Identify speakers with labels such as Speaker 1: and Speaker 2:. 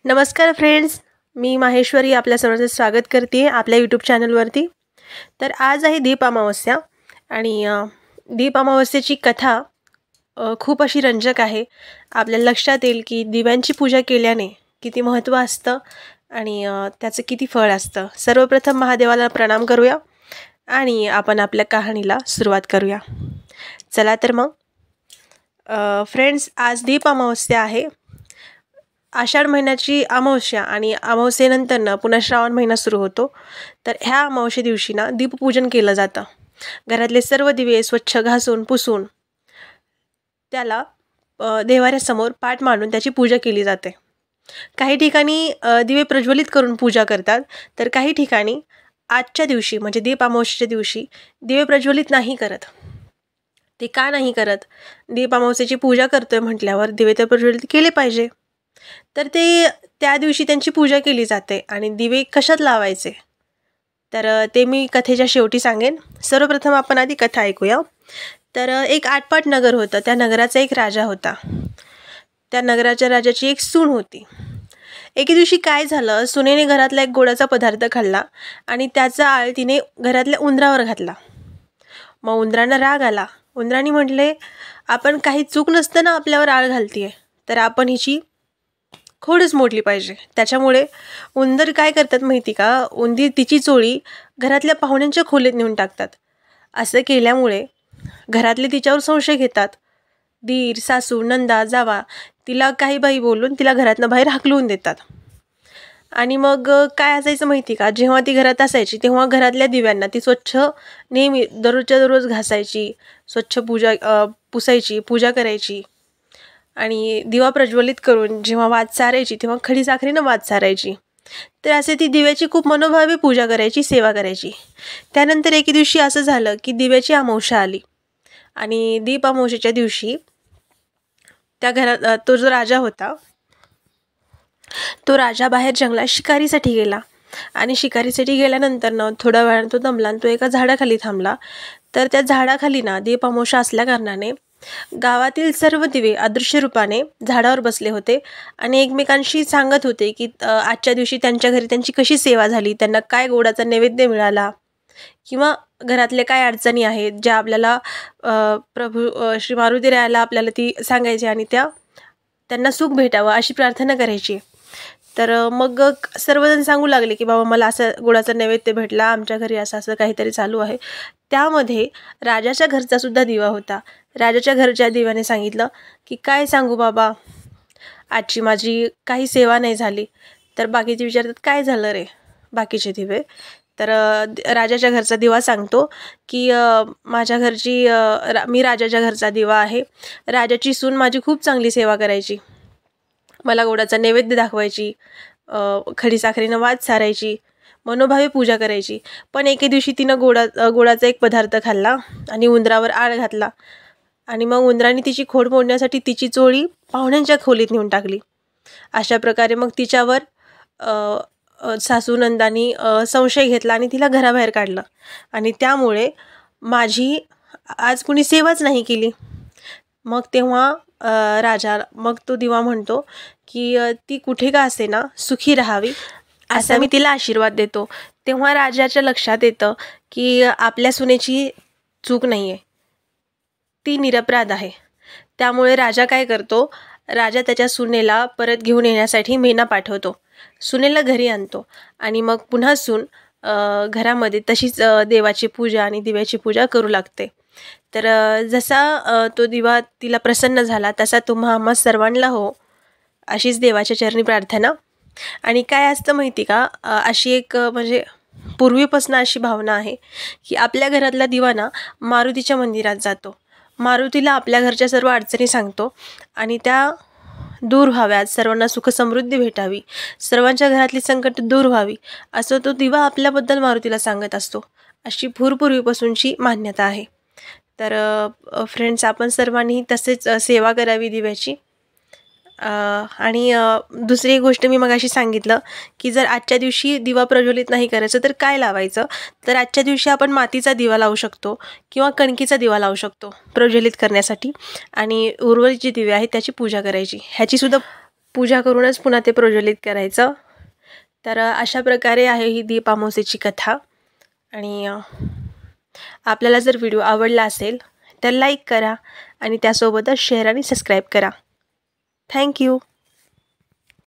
Speaker 1: नमस्कार फ्रेंड्स, मी माहेश्वरी आपल्या सर्वांचं स्वागत करते आपल्या यूट्यूब चॅनलवरती। तर आज आहे दीप अमावस्या आणि दीप अमावस्येची कथा खूप अशी रंजक आहे। आपल्याला लक्षात येईल की दिव्यांची पूजा केल्याने किती महत्त्व असतं आणि त्याचं किती फळ असतं। सर्वप्रथम महादेवाला प्रणाम करूया आणि आपण आपल्या कहाणीला सुरुवात करूया। चला तर मग फ्रेंड्स, आज दीप अमावस्या आहे। आषाढ महिन्याची अमावस्या आणि अमावस्येनंतर पुन्हा श्रावण महिना सुरू होतो। तर ह्या अमावस्ये दिवशी दीपपूजन केलं जातं। घरातले सर्व दिवे स्वच्छ घासून पुसून त्याला देवाऱ्यासमोर पाट मांडून त्याची पूजा केली जाते। काही ठिकाणी दिवे प्रज्वलित करून पूजा करतात, तर काही ठिकाणी आजच्या दिवशी म्हणजे दीप अमावस्येच्या दिवशी दिवे प्रज्वलित नाही करत। ते का नाही करत? दीप अमावस्येची पूजा करतोय म्हटल्यावर दिवे तर प्रज्वलित केले पाहिजे। तर ते त्या दिवशी त्यांची पूजा केली जाते आणि दिवे कशात लावायचे तर ते मी कथेच्या शेवटी सांगेन। सर्वप्रथम आपण आधी कथा ऐकूया। तर एक आटपाट नगर होतं। त्या नगराचा एक राजा होता। त्या नगराच्या राजाची एक सून होती। एके दिवशी काय झालं, सुनेने घरातला एक गोडाचा पदार्थ खाल्ला आणि त्याचा आळ तिने घरातल्या उंदरावर घातला। मग उंदरांना राग आला। उंदरांनी म्हटले, आपण काही चूक नसताना आपल्यावर आळ घालतीये, तर आपण हिची खोडच मोडली पाहिजे। त्याच्यामुळे उंदर काय करतात माहिती का, उंदीर तिची चोळी घरातल्या पाहुण्यांच्या खोलीत नेऊन टाकतात। असं केल्यामुळे घरातले तिच्यावर संशय घेतात। दीर, सासू, नंदा, जावा तिला काही बाई बोलून तिला घरातनं बाहेर हाकलून देतात। आणि मग काय असायचं माहिती का, जेव्हा ती घरात असायची तेव्हा घरातल्या दिव्यांना ती स्वच्छ नेहमी दररोजच्या दररोज घासायची, स्वच्छ पुसायची, पूजा करायची आणि दिवा प्रज्वलित करून जेव्हा वात सारायची तेव्हा खडी साखरेनं वात सारायची। तर असे ती दिव्याची खूप मनोभावे पूजा करायची, सेवा करायची। त्यानंतर एके दिवशी असं झालं की दिव्याची अमावस्या आली आणि दीप अमावस्येच्या दिवशी त्या घरात तो जो राजा होता, तो राजा बाहेर जंगलात शिकारीसाठी गेला आणि शिकारीसाठी गेल्यानंतर थोड्या वेळानं तो दमला आणि तो एका झाडाखाली थांबला। तर त्या झाडाखाली दीप अमावस्या असल्या कारणाने गावातील सर्व दिवे अदृश्य रूपाने झाडावर बसले होते आणि एकमेकांशी सांगत होते की आजच्या दिवशी त्यांच्या घरी त्यांची कशी सेवा झाली, त्यांना काय गोडाचा नैवेद्य मिळाला किंवा घरातले काय अडचणी आहेत ज्या आपल्याला प्रभू श्री मारुती रायाला आपल्याला ती सांगायची आणि त्यांना सुख भेटावं अशी प्रार्थना करायची। तर मग सर्वजण सांगू लागले की बाबा मला असं गोडाचा नैवेद्य भेटला, आमच्या घरी असं असं काहीतरी चालू आहे। त्यामध्ये राजाच्या घरचा सुद्धा दिवा होता। राजाच्या घरच्या दिव्याने सांगितलं की काय सांगू बाबा, आजची माझी काही सेवा नाही झाली। तर बाकीचे विचारतात काय झालं रे बाकीचे दिवे। तर राजाच्या घरचा दिवा सांगतो की माझ्या घरची मी राजाच्या घरचा दिवा आहे। राजाची सून माझी खूप चांगली सेवा करायची, मला गोडाचा नैवेद्य दाखवायची, खडी साखरेनं वात सारायची, मनोभावे पूजा करायची। पण एके दिवशी तिनं गोडाचा एक पदार्थ खाल्ला आणि उंदरावर आळ घातला आणि मग उंदराने तिची खोड मोडण्यासाठी तिची चोळी पाहुण्यांच्या खोलीत नेऊन टाकली। अशा प्रकारे मग तिच्यावर सासू नंदानी संशय घेतला आणि तिला घराबाहेर काढलं आणि त्यामुळे माझी आज कुणी सेवाच नाही केली। मग तेव्हा मग तो दिवा म्हणतो की ती कुठे का असेना सुखी राहावी असा मी तिला आशीर्वाद देतो। तेव्हा राजाच्या लक्षात येतं की आपल्या सुनेची चूक नाही आहे, ती निरपराध आहे। त्यामुळे राजा काय करतो, राजा त्याच्या सुनेला परत घेऊन येण्यासाठी मेना पाठवतो, सुनेला घरी आणतो आणि मग पुन्हा सून घरामध्ये तशीच देवाची पूजा आणि दिव्याची पूजा करू लागते। तर जसा तो दिवा तिला प्रसन्न झाला तसा तुम्हा आम्हा सर्वांना हो अशीच देवाच्या चरणी प्रार्थना। आणि काय असतं माहिती का, अशी एक म्हणजे पूर्वीपासून अशी भावना आहे की आपल्या घरातला दिवा मारुतीच्या मंदिरात जातो, मारुतीला आपल्या घरच्या सर्व अडचणी सांगतो आणि त्या दूर व्हाव्यात, सर्वांना सुख समृद्धी भेटावी, सर्वांच्या घरातली संकट दूर व्हावी असं तो दिवा आपल्याबद्दल मारुतीला सांगत असतो। अशी पूर्वीपासूनची मान्यता आहे। तर फ्रेंड्स, आपण सर्वांनी तसेच सेवा करावी दिव्याची। आणि दुसरी गोष्ट मी मगाशी सांगितलं की जर आजच्या दिवशी दिवा प्रज्वलित नाही करायचं तर काय लावायचं, तर आजच्या दिवशी आपण मातीचा दिवा लावू शकतो किंवा कणकीचा दिवा लावू शकतो प्रज्वलित करण्यासाठी आणि उर्वरित जे दिवे आहेत त्याची पूजा करायची। ह्याची सुद्धा पूजा करूनच पुन्हा ते प्रज्वलित करायचं. तर अशा प्रकारे आहे ही दीप अमावस्येची कथा. आणि आपल्याला जर व्हिडिओ आवडला असेल तर लाईक करा आणि त्यासोबतच शेअर आणि सबस्क्राईब करा. थँक्यू.